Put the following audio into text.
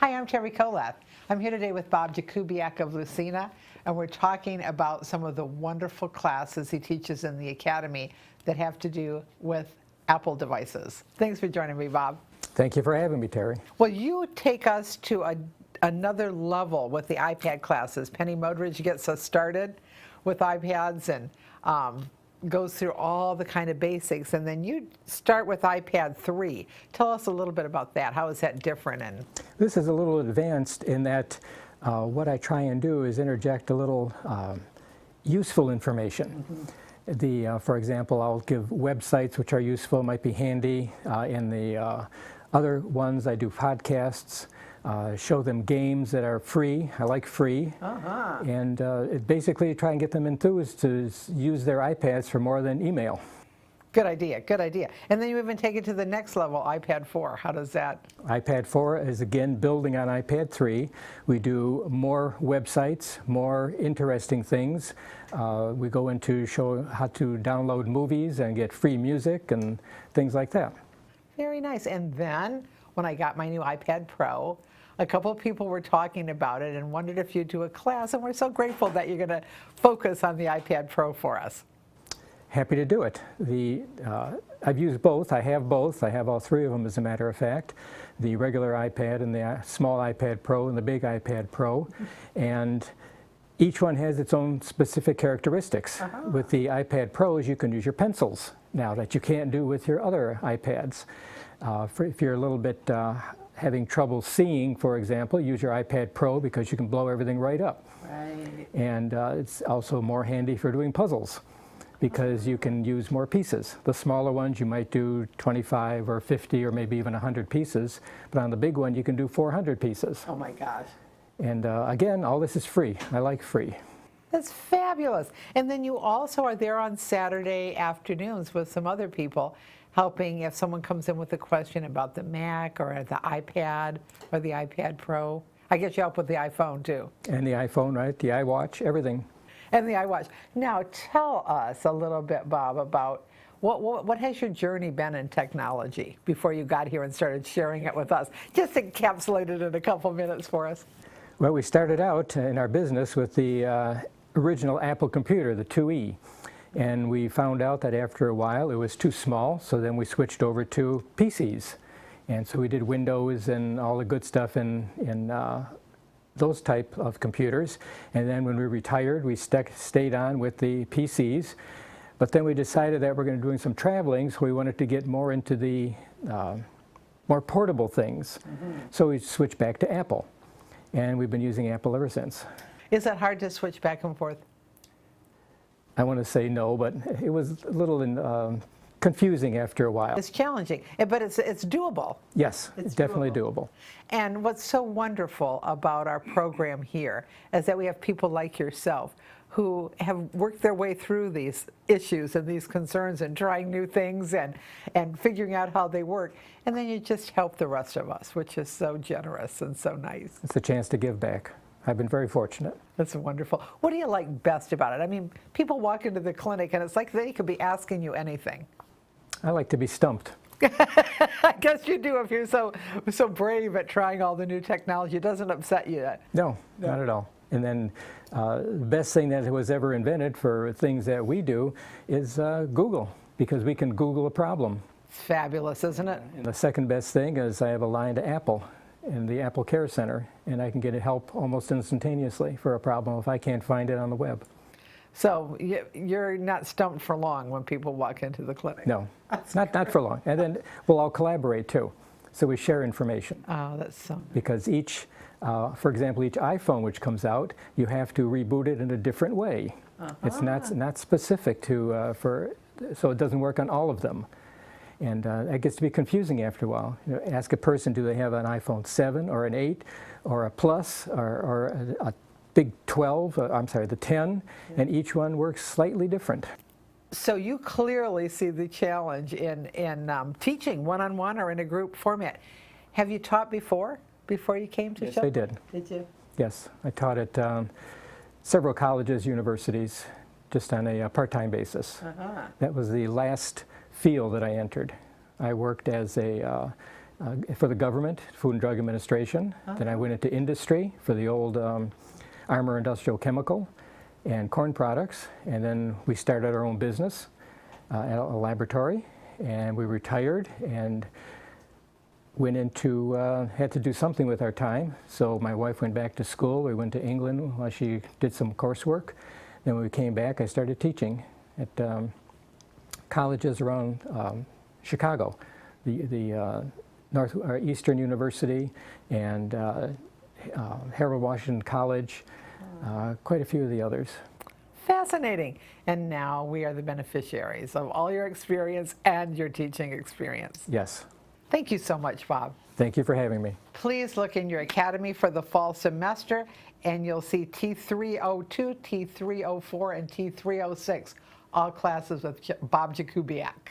Hi, I'm Terry Kolath. I'm here today with Bob Jakubiak of Lucina, and we're talking about some of the wonderful classes he teaches in the Academy that have to do with Apple devices. Thanks for joining me, Bob. Thank you for having me, Terry. Well, you take us to another level with the iPad classes. Penny Modridge gets us started with iPads and goes through all the kind of basics, and then you start with iPad 3. Tell us a little bit about that. How is that different? And this is a little advanced in that what I try and do is interject a little useful information. For example, I'll give websites which are useful, might be handy. In the other ones, I do podcasts, show them games that are free. I like free. And basically try and get them enthused to use their iPads for more than email. Good idea, good idea. And then you even take it to the next level, iPad 4. How does that? iPad 4 is again building on iPad 3. We do more websites, more interesting things. We go into show how to download movies and get free music and things like that. Very nice. And then when I got my new iPad Pro, a couple of people were talking about it and wondered if you'd do a class, and we're so grateful that you're going to focus on the iPad Pro for us. Happy to do it. I've used both. I have both. I have all three of them, as a matter of fact. The regular iPad and the small iPad Pro and the big iPad Pro. And each one has its own specific characteristics. With the iPad Pros, you can use your pencils now that you can't do with your other iPads. If you're a little bit having trouble seeing, for example, use your iPad Pro because you can blow everything right up. Right. And it's also more handy for doing puzzles because you can use more pieces. The smaller ones you might do 25 or 50 or maybe even 100 pieces, but on the big one you can do 400 pieces. Oh my gosh. And again, all this is free. I like free. That's fabulous. And then you also are there on Saturday afternoons with some other people, helping if someone comes in with a question about the Mac or the iPad or the iPad Pro. I guess you help with the iPhone too. And the iPhone, right? The iWatch, everything. And the iWatch. Now tell us a little bit, Bob, about what has your journey been in technology before you got here and started sharing it with us? Just encapsulate it in a couple minutes for us. Well, we started out in our business with the original Apple computer, the 2E. And we found out that after a while it was too small, so then we switched over to PCs. And so we did Windows and all the good stuff in those type of computers. And then when we retired, we stayed on with the PCs. But then we decided that we're going to be doing some traveling, so we wanted to get more into the more portable things. So we switched back to Apple. And we've been using Apple ever since. Is it hard to switch back and forth? I want to say no, but it was a little confusing after a while. It's challenging, but it's doable. Yes, it's definitely doable. And what's so wonderful about our program here is that we have people like yourself who have worked their way through these issues and these concerns and trying new things and figuring out how they work. And then you just help the rest of us, which is so generous and so nice. It's a chance to give back. I've been very fortunate. That's wonderful. What do you like best about it? I mean, people walk into the clinic and it's like they could be asking you anything. I like to be stumped. I guess you do if you're so brave at trying all the new technology. It doesn't upset you. No, not at all. And then the best thing that was ever invented for things that we do is Google, because we can Google a problem. It's fabulous, isn't it? And the second best thing is I have a line to Apple in the Apple Care Center, and I can get help almost instantaneously for a problem if I can't find it on the web. So you're not stumped for long when people walk into the clinic? No, not for long. And then we'll all collaborate too. So we share information. Oh, that's so nice. Because each, for example, each iPhone which comes out, you have to reboot it in a different way. It's not specific to, so it doesn't work on all of them. And that gets to be confusing after a while. You know, ask a person, do they have an iPhone 7 or an 8 or a Plus or a big 12, I'm sorry, the 10, and each one works slightly different. So you clearly see the challenge in teaching one-on-one or in a group format. Have you taught before you came to Yes, show? I did. Did you? Yes, I taught at several colleges, universities, just on a part-time basis. That was the last field that I entered. I worked as a for the government, Food and Drug Administration. Then I went into industry for the old Armor Industrial Chemical and corn products. And then we started our own business at a laboratory. And we retired and went into, had to do something with our time. So my wife went back to school. We went to England while she did some coursework. Then when we came back, I started teaching at colleges around Chicago, the Eastern University and Harold Washington College, quite a few of the others. Fascinating. And now we are the beneficiaries of all your experience and your teaching experience. Yes. Thank you so much, Bob. Thank you for having me. Please look in your academy for the fall semester, and you'll see T302, T304, and T306, all classes with Bob Jakubiak.